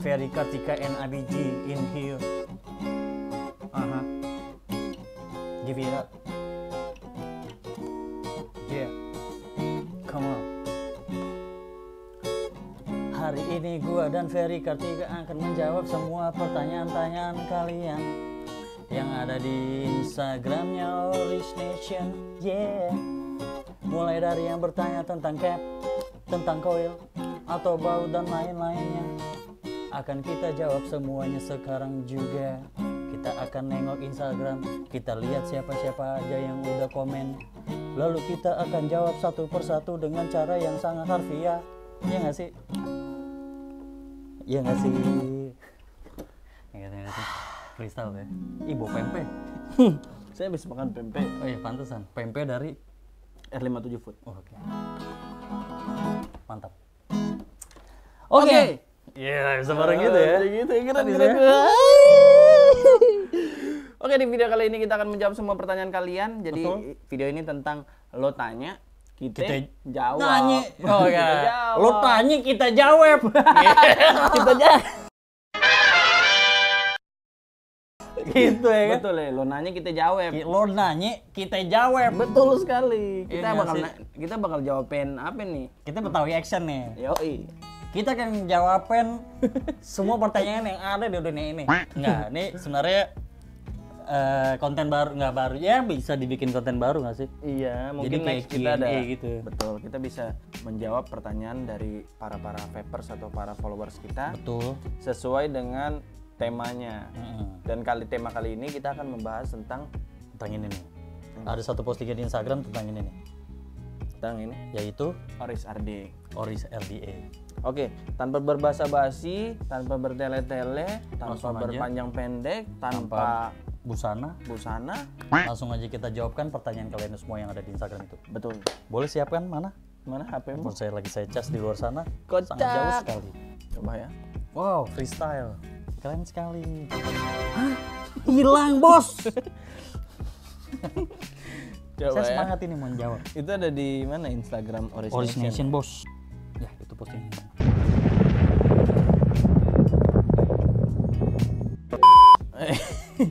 Ferry Kartika and ABG in here. Give it up. Yeah. Come on. Hari ini gua dan Ferry Kartika akan menjawab semua pertanyaan-pertanyaan kalian yang ada di Instagramnya Oris Nation. Yeah. Mulai dari yang bertanya tentang cap, tentang koil, atau baut dan lain-lainnya, akan kita jawab semuanya sekarang juga. Kita akan nengok Instagram, kita lihat siapa-siapa aja yang udah komen, lalu kita akan jawab satu persatu dengan cara yang sangat harfiah. Iya nggak sih? Iya nggak sih? Nggak sih? Freestyle ya? Ibu pempek. Saya habis makan pempek. Oh iya, pantesan. Pempek dari R57 Food. Oh, oke. Mantap. Oke. Iya, bisa bareng gitu ya. Gitu, keren. Oke, di video kali ini kita akan menjawab semua pertanyaan kalian. Jadi video ini tentang lo tanya, kita jawab. Nanya. Oh Kita ya. jawab. Lo tanya, kita jawab. Kita jawab. Gitu ya kan? Betul ya, lo nanya kita jawab. Lo nanya, kita jawab. Betul sekali. Kita Iya bakal sih. kita bakal jawabin apa nih? Kita Betawi action nih. Yoi. Kita akan jawabin semua pertanyaan yang ada di dunia ini. Nggak, ini sebenarnya konten baru, nggak baru ya, bisa dibikin konten baru nggak sih? Iya, mungkin kayak next kita ada Q&A gitu. Betul, kita bisa menjawab pertanyaan dari para vapers atau para followers kita Betul. sesuai dengan temanya. Dan tema kali ini kita akan membahas tentang Tentang ini nih. Ada satu postingan di Instagram tentang ini nih, ini yaitu Oris RD. Oris RDA. Oke, tanpa berbasa-basi, tanpa bertele-tele, tanpa Langsung aja. berpanjang pendek, Tanpa tanpa busana, busana. langsung aja kita jawabkan pertanyaan kalian semua yang ada di Instagram itu. Betul. Boleh siapkan mana? Mana HP-mu? Handphone saya cas di luar sana. Kocak. Sangat jauh sekali. Coba ya. Wow, freestyle. Keren sekali. Hah? Hilang, bos. Coba Saya ya. semangat ini mau jawab. Itu ada di mana Instagram Oris Oris Nation? Nation, bos. Ya, itu postingan.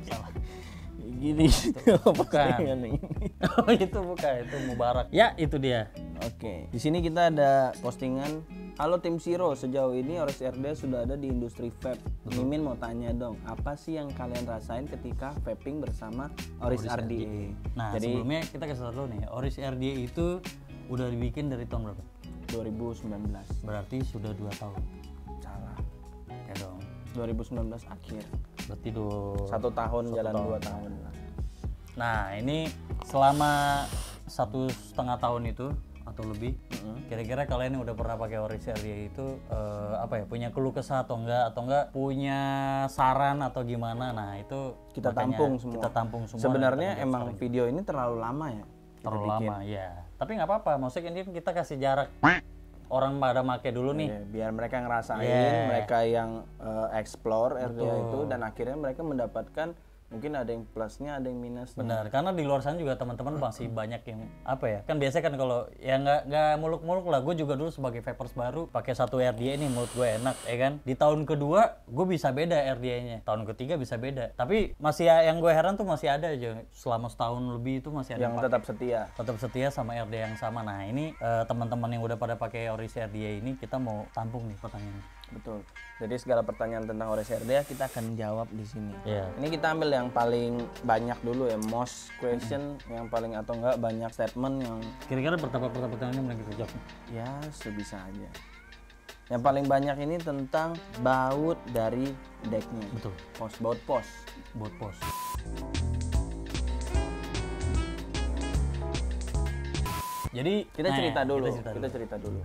Salah. Gini. Postingan ini. Oh, itu bukan, itu Mubarak. Ya, itu dia. Oke, di sini kita ada postingan. Halo tim Zero, sejauh ini Oris RD sudah ada di industri vape. Mimin mau tanya dong, apa sih yang kalian rasain ketika vaping bersama Oris RDA? Nah, Jadi sebelumnya kita kasih tahu dulu nih, Oris RDA itu udah dibikin dari tahun berapa? 2019. Berarti sudah 2 tahun. Salah. Ya dong. 2019 akhir. Berarti 1 tahun jalan 2 tahun lah. Nah, ini selama 1,5 tahun itu atau lebih, kira-kira kalian yang udah pernah pakai Oris RDA itu apa ya, punya keluh kesah atau enggak punya saran atau gimana? Nah, itu Kita makanya tampung semua. Kita tampung semua. Sebenarnya dan kita emang jawab video ini terlalu lama ya. sekarang. Terlalu lama ya. Tapi nggak apa-apa, maksudnya ini kita kasih jarak. Orang pada make dulu nih. Iya, biar mereka ngerasain, Yeah. mereka yang explore RDA itu dan akhirnya mereka mendapatkan mungkin ada yang plusnya, ada yang minusnya. Benar, karena di luar sana juga teman-teman masih banyak yang apa ya, kan biasanya kan kalau ya nggak muluk-muluk lah. Gue juga dulu sebagai vapers baru pakai satu RDA ini menurut gue enak ya kan. Di tahun kedua gue bisa beda RDA-nya, tahun ketiga bisa beda. Tapi masih yang gue heran tuh masih ada aja selama setahun lebih itu masih ada yang yang tetap setia. setia sama RDA yang sama. Nah ini teman-teman yang udah pada pakai Oris RDA ini kita mau tampung nih pertanyaannya. Betul. Jadi segala pertanyaan tentang Oris RDA kita akan jawab di sini. Iya. Ini kita ambil yang paling banyak dulu ya, most question yang paling atau enggak banyak statement yang Kira-kira pertanyaan-pertanyaannya mulai kita jawab. ya sebisa aja. Yang paling banyak ini tentang baut dari decknya. Betul. Baut pos. Buat pos. Jadi Kita cerita dulu. Kita Kita cerita dulu.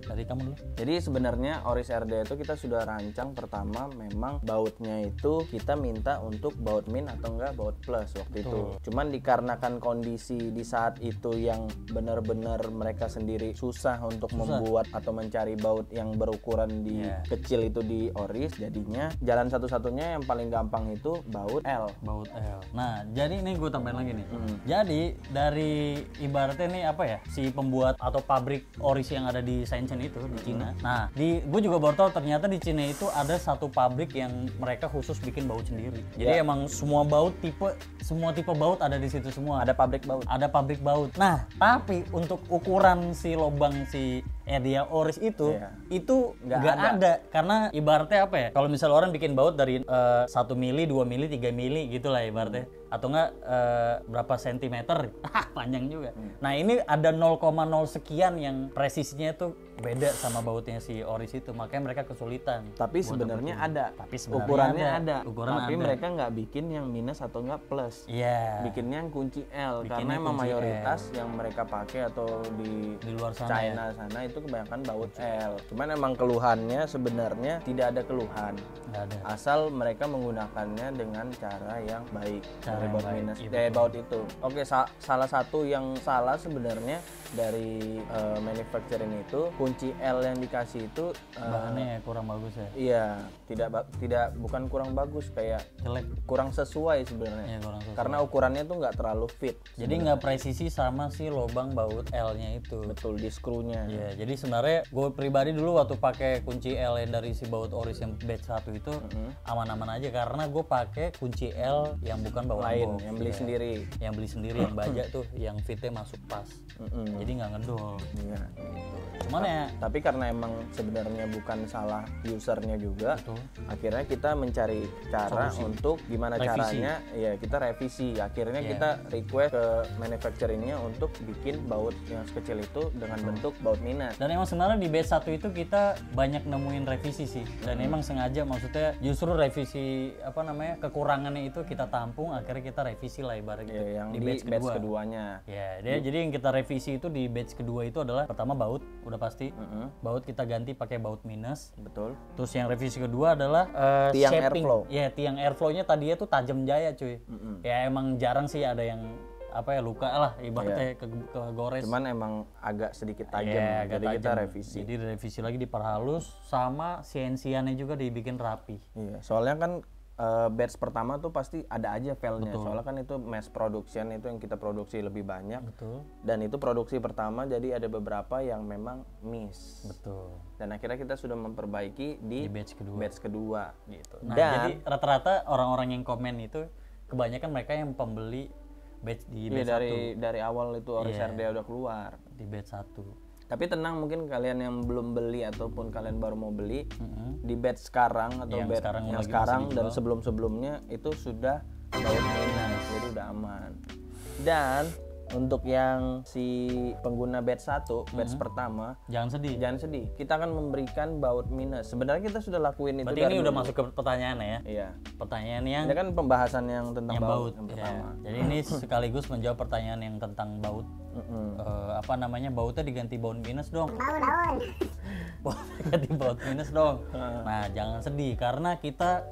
Dari kamu dulu. Jadi sebenarnya Oris RDA itu kita sudah rancang pertama memang bautnya itu kita minta untuk baut min atau enggak baut plus waktu itu. Cuman dikarenakan kondisi di saat itu yang benar-benar mereka sendiri susah untuk membuat atau mencari baut yang berukuran di kecil itu di Oris, jadinya jalan satu-satunya yang paling gampang itu baut L. Baut L. Nah, jadi ini gue tambahin lagi nih. Jadi dari ibaratnya nih apa ya, si pembuat atau pabrik Oris yang ada di Saint Nation itu di Cina. Nah, gue juga baru tahu ternyata di Cina itu ada satu pabrik yang mereka khusus bikin baut sendiri. Jadi emang semua tipe baut ada di situ semua. Ada pabrik baut. Ada pabrik baut. Nah, tapi untuk ukuran si lubang si Erdia Oris itu nggak ada. Karena ibaratnya apa ya? Kalau misalnya orang bikin baut dari 1 mili, 2 mili, 3 mili gitu lah ibaratnya. Atau enggak berapa sentimeter, panjang juga. Nah ini ada 0,0 sekian yang presisinya itu beda sama bautnya si Oris itu, makanya mereka kesulitan. Tapi sebenarnya ada. Ukurannya ada. Tapi mereka nggak bikin yang minus atau nggak plus. Iya. Bikinnya yang kunci L, karena emang mayoritas yang mereka pakai atau di luar sana China sana itu kebanyakan baut L. Cuman emang keluhannya sebenarnya tidak ada keluhan. Nggak ada. Asal mereka menggunakannya dengan cara yang baik. Baut minus baut itu. Oke, salah satu yang salah sebenarnya dari manufacturing itu, kunci L yang dikasih itu bahannya kurang bagus ya. Iya, bukan kurang bagus, kayak jelek, kurang sesuai sebenarnya. Iya, kurang sesuai. Karena ukurannya tuh nggak terlalu fit. Jadi nggak presisi sama si lubang baut L-nya itu. Betul, di skrunya. Iya, jadi sebenarnya gue pribadi dulu waktu pakai kunci L yang dari si baut Oris yang batch 1 itu aman-aman aja, karena gue pakai kunci L yang bukan baut lain, yang beli sendiri. Yang beli sendiri, yang baja tuh, yang fitnya masuk pas. Jadi nggak ngedol. Iya. Gitu. Cuman ya. Tapi karena emang sebenarnya bukan salah usernya juga, akhirnya kita mencari cara untuk gimana caranya, ya kita revisi. Akhirnya kita request ke manufacturingnya untuk bikin baut yang sekecil itu dengan bentuk baut minus. Dan emang sebenarnya di batch 1 itu kita banyak nemuin revisi sih. Dan emang sengaja, maksudnya justru revisi kekurangannya itu kita tampung, akhirnya kita revisi lah ibaratnya gitu. Yang di batch keduanya. Ya, jadi yang kita revisi itu di batch kedua itu adalah pertama baut, udah pasti. Baut kita ganti pakai baut minus. Betul. Terus yang revisi kedua adalah tiang shaping. airflow. Ya, tiang airflow-nya tadinya tuh tajam jaya cuy. Ya emang jarang sih ada yang luka lah ibaratnya kegores. Cuman emang agak sedikit tajam, jadi kita revisi. Jadi revisi lagi, diperhalus, sama CNC-annya juga dibikin rapi. Iya, soalnya kan batch pertama tuh pasti ada aja failnya. Soalnya kan itu mass production, itu yang kita produksi lebih banyak. Betul. Dan itu produksi pertama, jadi ada beberapa yang memang miss. Betul. Dan akhirnya kita sudah memperbaiki di batch kedua gitu. Nah, jadi rata-rata orang-orang yang komen itu kebanyakan mereka yang pembeli batch di batch 1. Dari awal itu Oris RDA udah keluar di batch 1. Tapi tenang, mungkin kalian yang belum beli ataupun kalian baru mau beli di batch sekarang atau yang batch sekarang dan sebelum-sebelumnya itu sudah baut minus, jadi udah aman. Dan untuk yang si pengguna batch 1, batch pertama, jangan sedih. Kita akan memberikan baut minus. Sebenarnya kita sudah lakuin itu. Berarti ini udah masuk ke pertanyaan ya? Iya. Pertanyaan yang ini kan pembahasan yang tentang baut yang pertama. Jadi ini sekaligus menjawab pertanyaan yang tentang baut. Bautnya diganti baut minus dong. Ganti baut minus dong. Nah, jangan sedih karena kita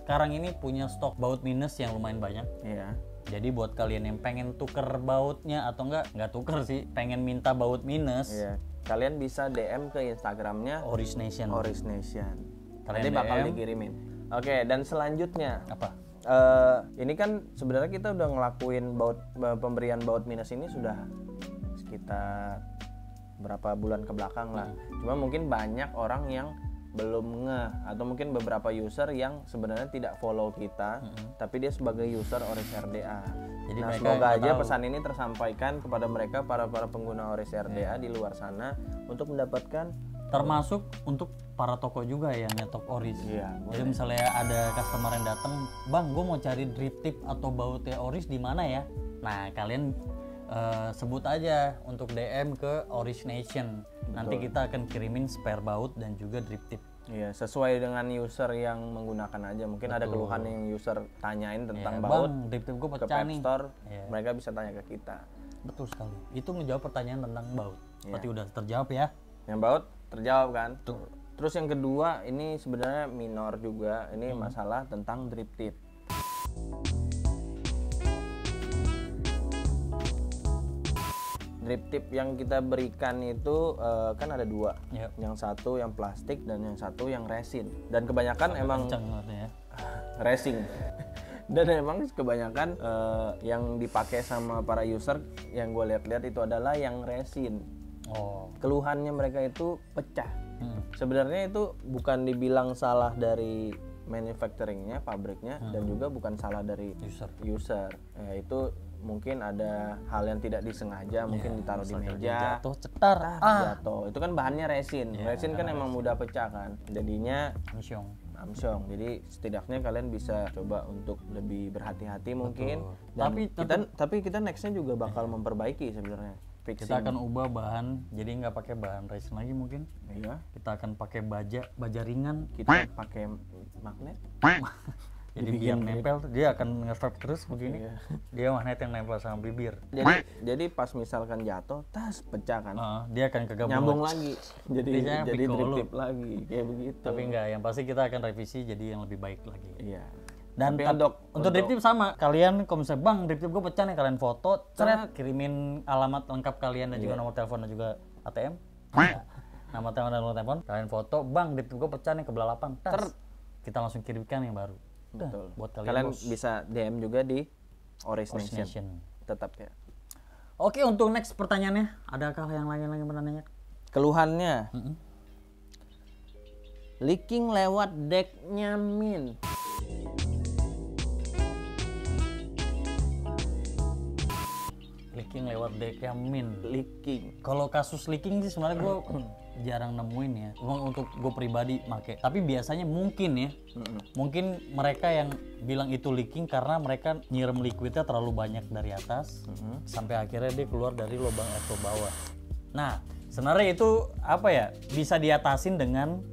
sekarang ini punya stok baut minus yang lumayan banyak. Iya. Jadi buat kalian yang pengen tuker bautnya atau nggak tuker sih, pengen minta baut minus, kalian bisa DM ke Instagramnya Oris Nation. Nanti bakal dikirimin. Oke, dan selanjutnya apa? Ini kan sebenarnya kita udah ngelakuin pemberian baut minus ini sudah sekitar berapa bulan ke belakang lah. Cuma mungkin banyak orang yang belum atau mungkin beberapa user yang sebenarnya tidak follow kita, tapi dia sebagai user Oris RDA. Jadi semoga aja pesan ini tersampaikan kepada mereka, para pengguna Oris RDA di luar sana, untuk mendapatkan, termasuk untuk para toko juga yang nyetok Oris. Jadi misalnya ada customer yang datang, bang, gue mau cari drip tip atau bautnya Oris di mana ya? Nah, kalian sebut aja untuk DM ke Oris Nation. Nanti kita akan kirimin spare baut dan juga drip tip. Iya, sesuai dengan user yang menggunakan aja. Mungkin ada keluhan yang user tanyain tentang baut, bang, drip tip gue ke pecah Pep nih. Store, mereka bisa tanya ke kita. Betul sekali. Itu menjawab pertanyaan tentang baut. Berarti udah terjawab ya? Yang baut terjawab kan? Terus yang kedua, ini sebenarnya minor juga. Ini masalah tentang drip tip. Drip tip yang kita berikan itu kan ada dua. Yang satu yang plastik dan yang satu yang resin. Dan kebanyakan emang racing. Dan emang kebanyakan yang dipakai sama para user yang gue lihat-lihat itu adalah yang resin. Oh. Keluhannya mereka itu pecah. Hmm. Sebenarnya itu bukan dibilang salah dari manufacturingnya, pabriknya, dan juga bukan salah dari user. Ya, itu mungkin ada hal yang tidak disengaja, mungkin ditaruh di meja, jatuh cetar, jatuh. Itu kan bahannya resin. Resin kan emang mudah pecah kan. Jadinya amsyong. Jadi setidaknya kalian bisa coba untuk lebih berhati-hati mungkin. Dan tapi kita nextnya juga bakal memperbaiki sebenarnya. Kita akan ubah bahan, jadi nggak pakai bahan resin lagi mungkin. Iya. Kita akan pakai baja ringan. Kita pakai magnet. Jadi biar nempel, dia akan nge-wrap terus begini. Iya. Dia magnet yang nempel sama bibir. Jadi pas misalkan jatuh, tas pecah kan. Dia akan kegabung nyambung lagi. Jadi drip tip lagi kayak begitu. Tapi enggak, yang pasti kita akan revisi jadi yang lebih baik lagi. Iya. Dan untuk drip tip sama, kalian kalau misalnya bang drip tip gue pecah nih, kalian foto, kirimin alamat lengkap kalian dan juga nomor telepon dan juga ATM. Nama telepon dan nomor telepon, kalian foto, bang drip tip gue pecah nih kebelalapan. Kita langsung kirimkan yang baru. Betul. Buat kalian bisa DM juga di Oris Nation. Tetap ya. Oke, untuk next pertanyaannya, adakah yang lain lagi bertanya? Keluhannya. Leaking lewat decknya Min. Leaking lewat decknya Min. Leaking. Kalau kasus leaking sih sebenarnya gue jarang nemuin ya. Untuk gue pribadi make. Tapi biasanya mungkin ya, mungkin mereka yang bilang itu leaking karena mereka nyiram liquidnya terlalu banyak dari atas, sampai akhirnya dia keluar dari lubang airflow bawah. Nah, sebenarnya itu apa ya? Bisa diatasin dengan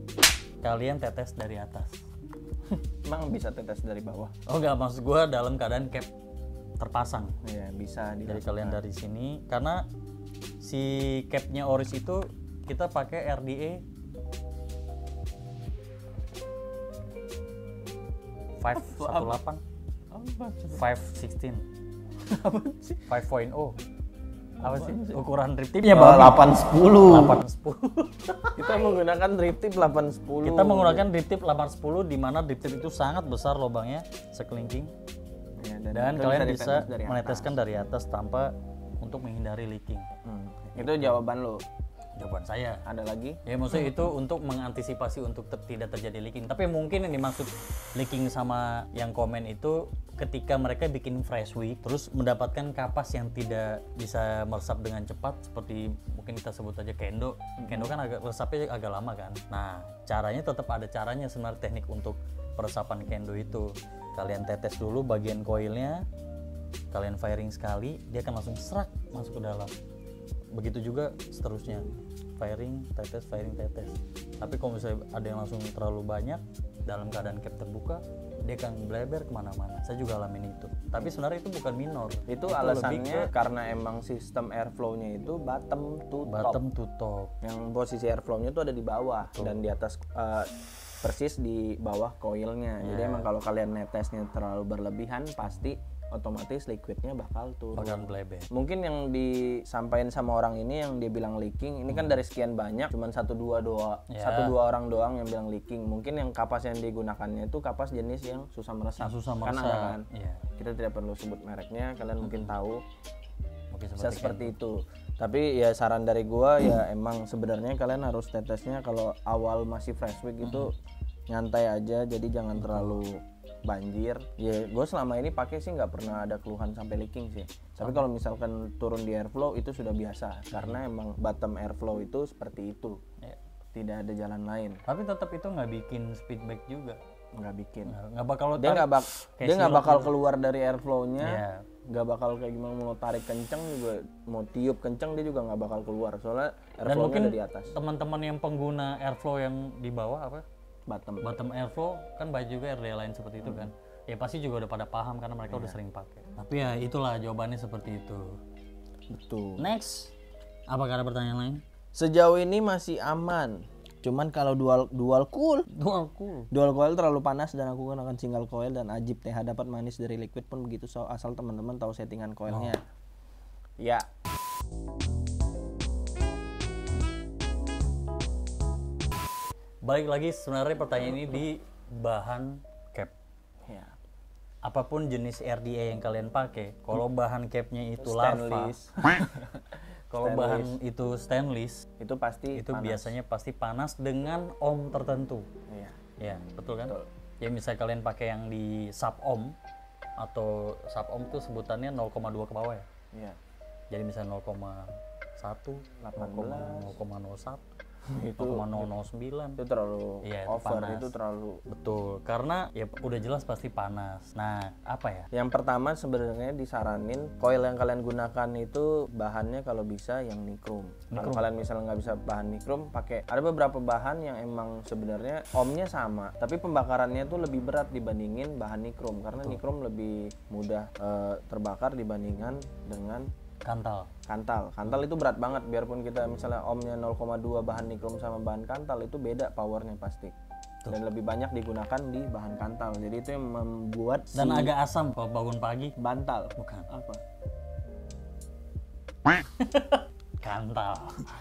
kalian tetes dari atas. Emang bisa tetes dari bawah? Oh enggak, maksud gue dalam keadaan cap terpasang. Iya, bisa dari kalian dari sini, karena si capnya Oris itu kita pakai RDA 518 516 5.0. Apa sih ukuran drip tip? 810. Kita menggunakan drip tip 810. Kita menggunakan drip tip 810 di mana drip tip itu sangat besar lubangnya sekelingking. Ya, dan kalian bisa meneteskan dari atas tanpa untuk menghindari leaking. Itu jawaban lo. Jawaban saya. Ada lagi? Ya maksudnya itu untuk mengantisipasi untuk tidak terjadi leaking. Tapi mungkin yang dimaksud leaking sama yang komen itu ketika mereka bikin fresh wick terus mendapatkan kapas yang tidak bisa meresap dengan cepat, seperti mungkin kita sebut aja kendo. Kendo kan agak resapnya agak lama kan. Nah, caranya tetap ada caranya sebenarnya, teknik untuk peresapan kendo itu. Kalian tetes dulu bagian koilnya, kalian firing sekali, dia akan langsung serak masuk ke dalam. Begitu juga seterusnya, firing tetes. Tapi kalau misalnya ada yang langsung terlalu banyak dalam keadaan cap terbuka, dia akan bleber kemana-mana. Saya juga alamin itu. Tapi sebenarnya itu bukan minor. Itu alasannya karena emang sistem airflow-nya itu bottom to top. Yang posisi airflow-nya itu ada di bawah. Dan di atas persis di bawah koilnya. Jadi emang kalau kalian netesnya terlalu berlebihan, pasti otomatis liquidnya bakal turun. Mungkin yang disampaikan sama orang ini yang dia bilang leaking, ini kan dari sekian banyak cuman satu dua orang doang yang bilang leaking. Mungkin yang kapas yang digunakannya itu kapas jenis yang susah meresap. Kan ada kan? Kita tidak perlu sebut mereknya, kalian mungkin tahu. Bisa seperti itu. Tapi ya saran dari gua ya emang sebenarnya kalian harus tetesnya kalau awal masih fresh wick itu nyantai aja, jadi jangan terlalu banjir. Ya gue selama ini pakai sih nggak pernah ada keluhan sampai leaking sih. Tapi kalau misalkan turun di airflow itu sudah biasa, karena emang bottom airflow itu seperti itu. Tidak ada jalan lain. Tapi tetap itu nggak bikin speedback juga. Nggak bikin. Nggak bakal dia nggak bakal keluar dari airflow-nya. Nggak bakal kayak gimana, mau tarik kenceng juga, mau tiup kenceng dia juga nggak bakal keluar, soalnya airflow-nya ada di atas. Teman-teman yang pengguna airflow yang di bawah apa? Bottom airflow kan banyak juga RDA lain seperti itu kan. Ya pasti juga udah pada paham karena mereka udah sering pakai. Tapi ya itulah jawabannya seperti itu. Betul. Next, apakah ada pertanyaan lain? Sejauh ini masih aman. Cuman kalau dual coil terlalu panas dan aku gunakan single coil dan ajib TH dapat manis dari liquid pun begitu, asal teman-teman tahu settingan coilnya. Ya. Balik lagi, sebenarnya pertanyaan ini di bahan cap. Ya. Apapun jenis RDA yang kalian pakai, kalau bahan capnya itu larva, Kalau bahan itu stainless, itu pasti itu panas. biasanya pasti panas dengan ohm tertentu. Iya. Ya, betul kan? Betul. Ya misalnya kalian pakai yang di sub ohm atau sub ohm itu sebutannya 0,2 ke bawah ya. Iya. Jadi misalnya 0,1, 0,01, Itu 0,009. itu terlalu Iya, itu over, panas. itu terlalu. Betul, karena ya udah jelas pasti panas. Nah, apa ya? Yang pertama sebenarnya disaranin coil yang kalian gunakan itu bahannya kalau bisa yang nikrum. Kalau kalian misalnya nggak bisa bahan nikrum, pakai ada beberapa bahan yang emang sebenarnya ohmnya sama, tapi pembakarannya tuh lebih berat dibandingin bahan nikrum karena nikrum lebih mudah terbakar dibandingkan dengan Kantal. kantal itu berat banget, biarpun kita misalnya ohmnya 0,2 bahan nikrum sama bahan kantal itu beda powernya pasti. Dan lebih banyak digunakan di bahan kantal, jadi itu yang membuat Dan agak asam kalau bangun pagi. bantal. Bukan. Apa? Kantal.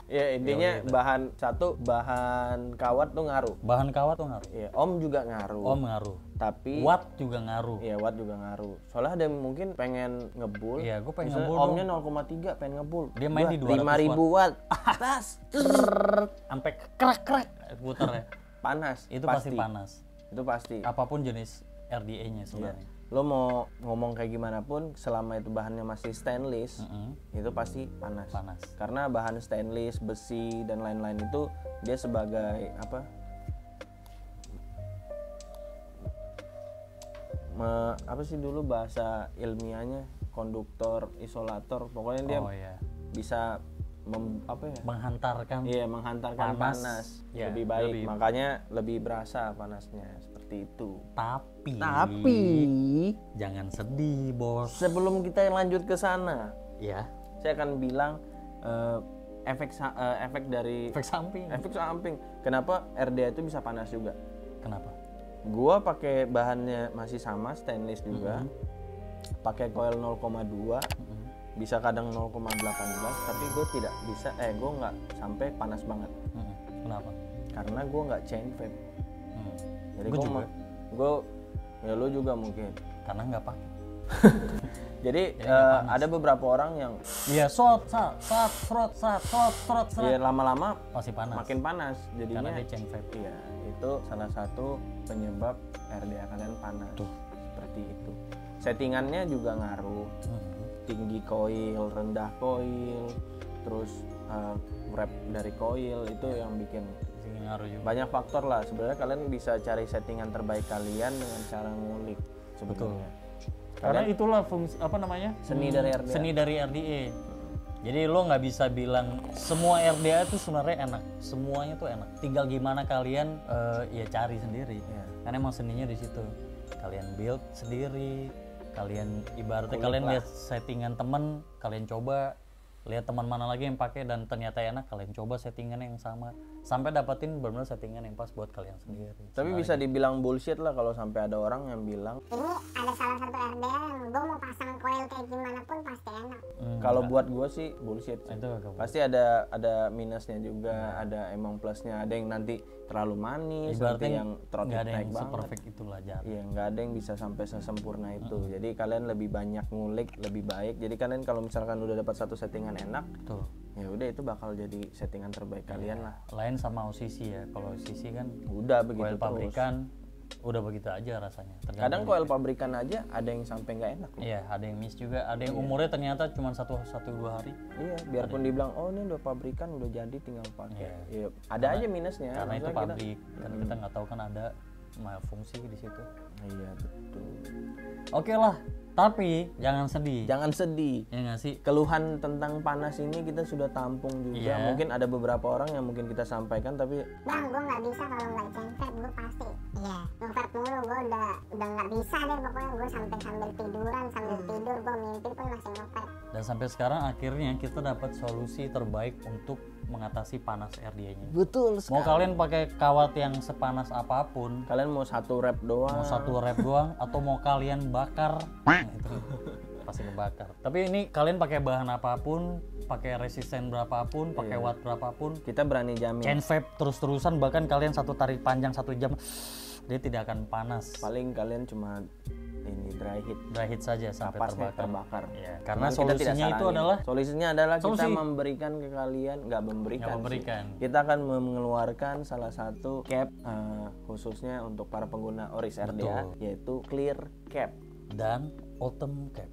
Ya intinya bahan kawat tuh ngaruh. Bahan kawat tuh ngaruh. Ya, ohm juga ngaruh. Ohm ngaruh. Tapi Watt juga ngaruh. ya watt juga ngaruh. Soalnya ada yang mungkin pengen ngebul. Iya, gue pengen Misalnya ngebul ohmnya 0,3 pengen ngebul. Dia main di 200 5.000 watt. Tas. Sampai krek putar ya. Panas. Itu pasti panas. Itu pasti. Apapun jenis RDA-nya sebenarnya. Lo mau ngomong kayak gimana pun selama itu bahannya masih stainless, itu pasti panas. Panas. Karena bahan stainless, besi dan lain-lain itu dia sebagai apa? Apa sih dulu bahasa ilmiahnya? Konduktor, isolator, pokoknya dia Oh iya. bisa Menghantarkan. Iya, menghantarkan panas Ya, lebih baik. Makanya lebih berasa panasnya seperti itu. Tapi jangan sedih, Bos. Sebelum kita lanjut ke sana, Ya. saya akan bilang efek dari Efek samping. efek samping. Kenapa RDA itu bisa panas juga? Kenapa? Gua pakai bahannya masih sama, stainless juga. Pakai coil 0,2. Bisa kadang 0,18, tapi gue tidak bisa gue nggak sampai panas banget. Kenapa? Karena gue nggak chain vape. Jadi Gua juga. gue ya lo juga mungkin. Karena nggak pakai. Jadi ada beberapa orang yang Iya, shot, frot, ya lama-lama pasti panas. makin panas jadinya. Karena dia chain vape. Iya, itu salah satu penyebab RDA kalian panas. Seperti itu. Settingannya juga ngaruh. Tinggi coil, rendah coil, terus wrap dari coil itu yang bikin Ngaruh juga. banyak faktor lah. Sebenarnya kalian bisa cari settingan terbaik kalian dengan cara ngulik sebetulnya. Karena itulah fungsi Seni dari RDA. Seni dari RDA. Jadi lo nggak bisa bilang semua RDA itu sebenarnya enak. Semuanya tuh enak. Tinggal gimana kalian ya cari sendiri. Karena emang seninya di situ. Kalian build sendiri. Kalian ibaratnya kalian lihat settingan temen, kalian coba lihat teman mana lagi yang pakai dan ternyata enak, kalian coba settingan yang sama sampai dapatin benar-benar settingan yang pas buat kalian sendiri. Tapi bisa dibilang bullshit lah kalau sampai ada orang yang bilang ini ada salah satu RDA yang gue mau pasang coil kayak gimana pun pasti enak. kalau buat gue sih bullshit sih. Itu agak Pasti ada minusnya juga, ada emang plusnya. Ada yang nanti terlalu manis, nanti ibaratnya yang throat nggak ada attack yang banget. seperfect itulah jarang. Iya, nggak ada yang bisa sampai sesempurna itu. Jadi kalian lebih banyak ngulik, lebih baik. Jadi kalian kalau misalkan udah dapat satu settingan enak, Betul. ya udah itu bakal jadi settingan terbaik kalian lah. Lain sama OCC ya. Kalau OCC kan Udah begitu coil terus. pabrikan udah begitu aja rasanya. Kadang coil pabrikan aja ada yang sampai nggak enak loh. Iya, ada yang miss juga, ada yang umurnya ternyata cuma 1-2 hari. Iya, biarpun dibilang oh ini udah pabrikan udah jadi tinggal pakai. Iya, ada aja minusnya. Karena itu Maksudnya pabrik, kan kita nggak tahu kan ada malfungsi di situ. Iya, betul. Oke lah, tapi jangan sedih. Jangan sedih. Ya nggak sih? Keluhan tentang panas ini kita sudah tampung juga. Iya. Mungkin ada beberapa orang yang mungkin kita sampaikan tapi Bang, gue nggak bisa kalau nggak center, gue pasti. Iya. Ngevape mulu, gue udah nggak bisa deh pokoknya. Gue sambil tiduran, sambil tidur gue mimpi pun masih ngevape. Dan sampai sekarang akhirnya kita dapat solusi terbaik untuk mengatasi panas RDA-nya. betul Mau kalian pakai kawat yang sepanas apapun, kalian mau satu rep doang. mau satu rep doang, atau mau kalian bakar, nah, itu pasti kebakar. Tapi ini kalian pakai bahan apapun, pakai resisten berapapun, pakai watt berapapun, Kita berani jamin. chain vape terus-terusan, bahkan kalian satu tarik panjang 1 jam, dia tidak akan panas. Paling kalian cuma ini dry heat saja sampai kapasnya terbakar. terbakar. Ya, karena Namun kita tidak solusinya itu saranin. adalah solusinya adalah kita Solusi. memberikan ke kalian, nggak memberikan, Nggak memberikan. sih. Kita akan mengeluarkan salah satu cap khususnya untuk para pengguna Oris RDA, yaitu clear cap. dan autumn cap.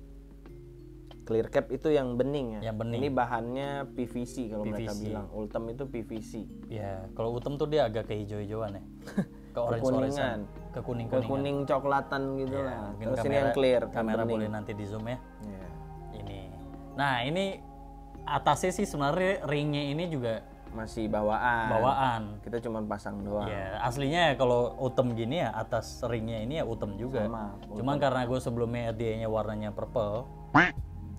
Clear cap itu yang bening ya. Yang bening. Ini bahannya PVC kalau mereka PVC. bilang. Ultem itu PVC. Ya, kalau autumn tuh dia agak kehijau-hijauan ya. Ke Kekuningan. ke Ke kuning-kuningan. kuning coklatan gitu Ya, lah. mungkin Terus ini yang clear, yang kamera bening. boleh nanti di zoom ya. Iya. Ini. Nah, ini atasnya sih sebenarnya ringnya ini juga Masih bawaan. bawaan. Kita cuma pasang doang. Ya, aslinya kalau autumn gini ya atas ringnya ini ya autumn juga. Sama, Cuman karena gue sebelumnya RDA-nya warnanya purple,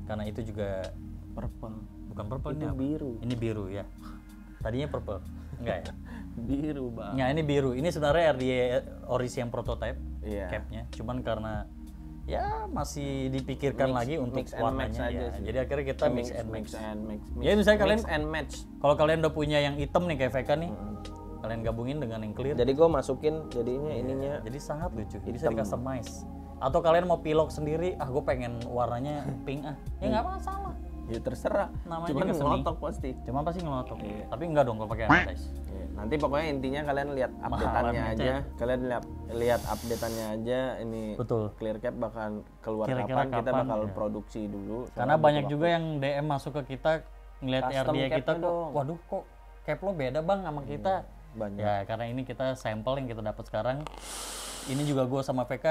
karena itu juga Purple. bukan purple Itu ini apa? biru. Ini biru ya. Tadinya purple. Enggak ya? Biru, Bang. Enggak, ini biru. Ini sebenarnya RDA Oris yang prototype Iya. capnya. Cuman karena ya masih dipikirkan lagi untuk mix and match warnanya aja ya. sih. Jadi akhirnya kita mix and match. Ya, Mix misalnya kalian and match. kalau kalian udah punya yang hitam nih kayak VK nih, kalian gabungin dengan yang clear. Jadi gue masukin jadinya ininya Jadi sangat lucu. Bisa di customize. Atau kalian mau pilok sendiri, gue pengen warnanya pink ya nggak masalah. ya terserah. Namanya Cuma juga seni. ngelotok pasti. Cuma pasti ngelotok. Iya. Tapi enggak dong kalau pakai anodise. Iya, nanti pokoknya intinya kalian lihat updateannya Mahalan aja. Kalian lihat updateannya aja. Ini Betul. clear cap bakal keluar Kira-kira kapan? Kita kapan, bakal ya. produksi dulu. Karena Soalnya banyak butuh juga yang DM masuk ke kita ngeliat Custom RDA kita capnya kok, dong. waduh kok cap lo beda bang sama kita. banyak. Ya karena ini kita sampel yang kita dapat sekarang. Ini juga gue sama VK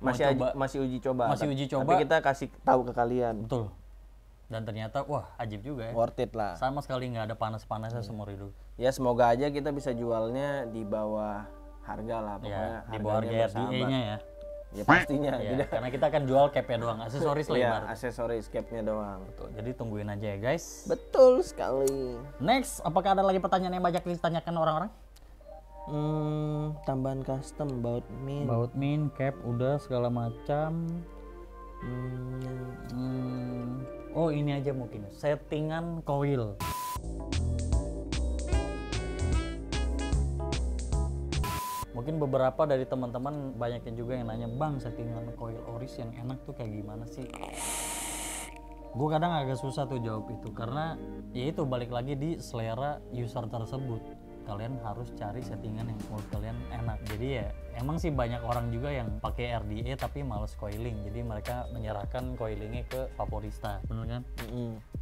mau coba. masih uji coba. Masih uji coba. Tapi kita kasih tahu ke kalian. Betul. Dan ternyata wah ajib juga ya. Worth it lah. Sama sekali nggak ada panas-panasnya seumur hidup. Ya semoga aja kita bisa jualnya di bawah harga lah pokoknya. Ya, di harganya bawah harga bersahabat. RDA-nya ya. Ya pastinya. Ya, Tidak. karena kita akan jual capnya doang, aksesoris lah Iya, ibarat. aksesoris capnya doang. Betul. Jadi tungguin aja ya guys. Betul sekali. Next, apakah ada lagi pertanyaan yang banyak ditanyakan orang-orang? Tambahan custom baut min. Baut min, cap udah segala macam. Oh ini aja mungkin settingan coil. Mungkin beberapa dari teman-teman banyaknya juga yang nanya, bang settingan coil Oris yang enak tuh kayak gimana sih? Gue kadang agak susah tuh jawab itu karena ya itu balik lagi di selera user tersebut. Kalian harus cari settingan yang menurut kalian enak. Jadi ya emang sih banyak orang juga yang pakai RDA tapi males coiling. Jadi mereka menyerahkan coilingnya ke Vaporista, bener kan?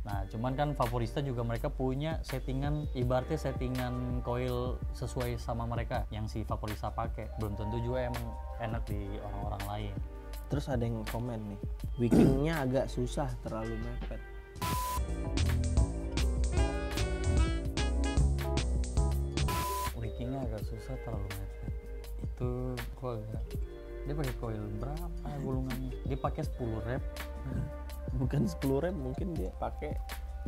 Nah cuman kan Vaporista juga mereka punya settingan, ibaratnya settingan coil sesuai sama mereka yang si Vaporista pakai. Belum tentu juga emang enak di orang-orang lain. Terus ada yang komen nih, wikingnya agak susah, terlalu mepet. Wikingnya agak susah, terlalu mepet. Itu kok agak. Dia pakai coil berapa gulungannya? Dia pakai 10 rep. Bukan 10 rem, mungkin dia pakai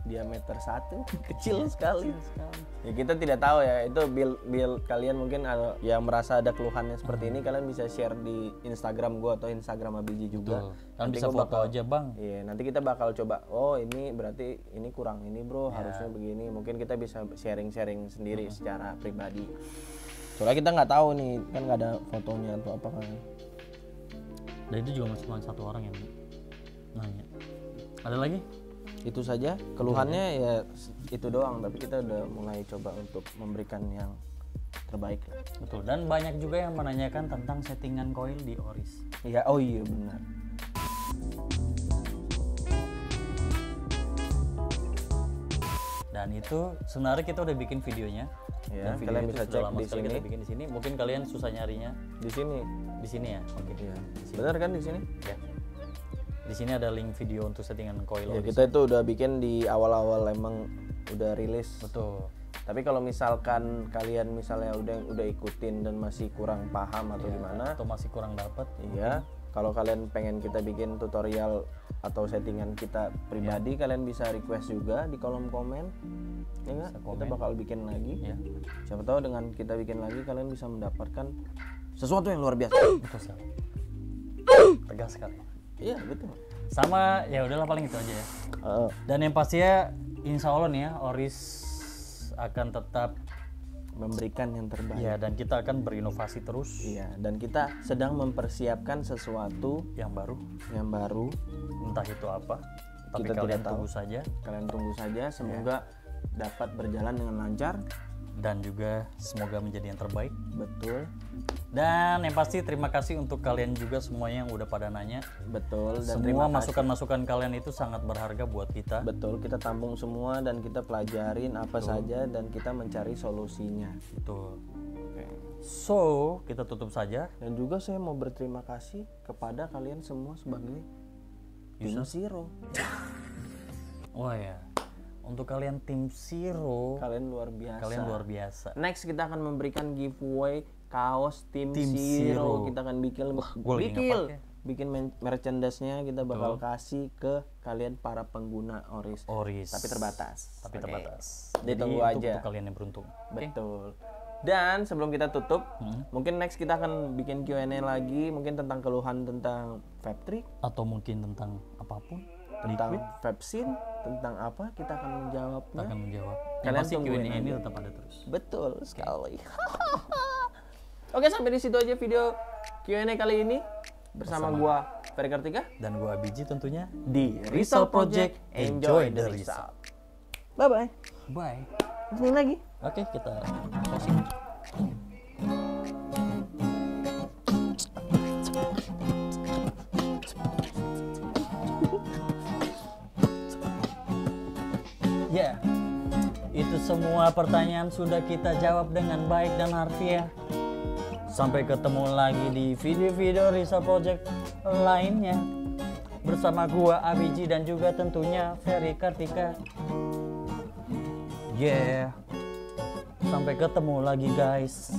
diameter 1 kecil sekali. Ya kita tidak tahu ya, itu build kalian mungkin ada yang merasa ada keluhannya seperti ini, kalian bisa share di Instagram gua atau Instagram Abiji juga. Kan Nanti bisa gua foto aja bang. Iya, nanti kita bakal coba. Oh, ini berarti ini kurang ini, Bro. Harusnya begini. Mungkin kita bisa sharing-sharing sendiri secara pribadi. Soalnya kita nggak tahu nih, kan nggak ada fotonya atau apa kan. Dan itu juga masih cuma satu orang yang nanya. Ada lagi? Itu saja keluhannya ya itu doang, tapi kita udah mulai coba untuk memberikan yang terbaik lah. Betul. Dan banyak juga yang menanyakan tentang settingan coil di Oris. Iya, oh iya benar. Dan itu sebenarnya kita udah bikin videonya. Ya, Dan video kalian itu bisa sudah cek lama di sekali sini. kita bikin di sini. Mungkin kalian susah nyarinya Di sini. di sini ya. Oke. Iya. Benar kan di sini? Ya. Di sini ada link video untuk settingan coil Ya, Oris. kita itu udah bikin di awal-awal emang udah rilis. Betul. Tapi kalau misalkan kalian misalnya udah ikutin dan masih kurang paham atau gimana, Atau masih kurang dapat. iya, kalau kalian pengen kita bikin tutorial atau settingan kita pribadi, kalian bisa request juga di kolom komen. Ya nggak? Bisa Kita komen. bakal bikin lagi. Ya. Siapa tahu dengan kita bikin lagi kalian bisa mendapatkan sesuatu yang luar biasa. Betul sekali. Tegas sekali. Iya, betul. Sama ya udahlah paling itu aja ya. Dan yang pastinya insya Allah nih ya Oris akan tetap memberikan yang terbaik. Ya, dan kita akan berinovasi terus. Iya, dan kita sedang mempersiapkan sesuatu Yang baru, yang baru. entah itu apa. Tapi Kita kalian tidak tahu. tunggu saja. Kalian tunggu saja, semoga dapat berjalan dengan lancar. Dan juga semoga menjadi yang terbaik. Betul, Dan yang pasti terima kasih untuk kalian juga semuanya yang udah pada nanya. betul. Dan Semua terima kasih. masukan-masukan kalian itu sangat berharga buat kita. Betul, kita tampung semua dan kita pelajarin apa saja dan kita mencari solusinya. Betul. Oke. So, kita tutup saja. Dan juga saya mau berterima kasih kepada kalian semua sebagai Tim Zero. Wah ya, untuk kalian tim Zero, Kalian luar biasa. kalian luar biasa. Next kita akan memberikan giveaway kaos Tim Tim Zero. Zero. Kita akan gua lagi nggak bikin merchandise-nya kita bakal kasih ke kalian para pengguna Oris. Oris. Tapi terbatas. Tapi Oke. terbatas. Ditunggu Jadi, aja. untuk kalian yang beruntung. Betul. Dan sebelum kita tutup, mungkin next kita akan bikin Q&A lagi, mungkin tentang keluhan tentang Web3, Atau mungkin tentang apapun, tentang Websin, tentang apa kita akan menjawabnya. kita akan menjawab. Yang Kalian pasti tungguin Q&A ini aja. tetap ada terus. Betul sekali. Oke, sampai di situ aja video Q&A kali ini bersama gua Ferry Kartika Dan gua Biji tentunya. di Result Project. Enjoy the result. Bye bye. Bye. Listening lagi. Oke, kita closing. Ya, itu semua pertanyaan sudah kita jawab dengan baik dan harfiah. Sampai ketemu lagi di video-video Result Project lainnya bersama gua Abiji dan juga tentunya Ferry Kartika. Yeah. Sampai ketemu lagi guys.